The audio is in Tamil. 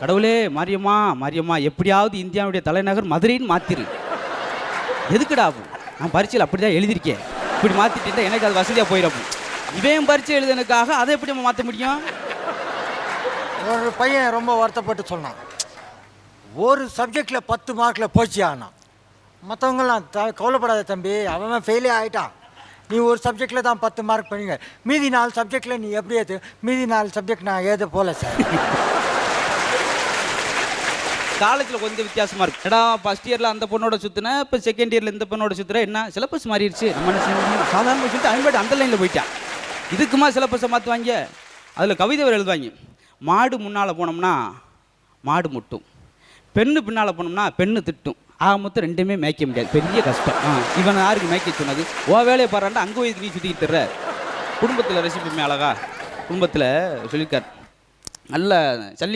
கடவுளே மாரியம்மா மாரியம்மா எப்படியாவது இந்தியாவுடைய தலைநகர் மதுரைன்னு மாத்திரு. எதுக்குடா? நான் பரீட்சையில் அப்படி தான் எழுதியிருக்கேன். இப்படி மாற்றிட்டு எனக்கு அது வசதியாக போயிடும். இவன் பரீட்சை எழுதுனதுக்காக அதை எப்படி நம்ம மாற்ற முடியும்? ஒரு பையன் ரொம்ப வருத்தப்பட்டு சொன்னான், ஒரு சப்ஜெக்டில் 10 மார்க்கில் போச்சு. ஆனால் மற்றவங்களாம் கவலைப்படாத தம்பி, அவன் ஃபெயிலே ஆகிட்டான். நீ ஒரு சப்ஜெக்டில் தான் 10 மார்க் பண்ணுங்க, மீதி 4 சப்ஜெக்டில் நீ எப்படி ஏற்று? மீதி 4 சப்ஜெக்ட் நான் ஏற்ற போல சார். காலேஜில் கொஞ்சம் வித்தியாசமாக இருக்கு. ஏடா ஃபஸ்ட் இயரில் அந்த பொண்ணோட சுற்றினேன், இப்போ செகண்ட் இயரில் இந்த பொண்ணோட சுற்றுறேன். என்ன சிலபஸ் மாறிடுச்சு, நம்ம என்ன செய்ய முடியும்? சாதாரண சொல்லிட்டு அவன் அந்த லைனில் போயிட்டான். இதுக்குமா சிலபஸை மாற்றுவாங்க? அதில் கவிதை வரை எழுதுவாங்க. மாடு முன்னால் போனோம்னா மாடு முட்டும், பெண்ணு பின்னால் போனோம்னா பெண்ணு திட்டும். மொத்தம் ரெண்டுமே மேய்க்க முடியாது, பெரிய கஷ்டம். இவன் யாருக்கு மேய்க்க சொன்னது? ஓ வேலையை பாருண்டா, அங்கே போய் நீ சுற்றிக்கிட்டு தர்ற. குடும்பத்தில் ரெசிபி அழகா குடும்பத்தில் சொல்லியிருக்கார். நல்ல சல்லி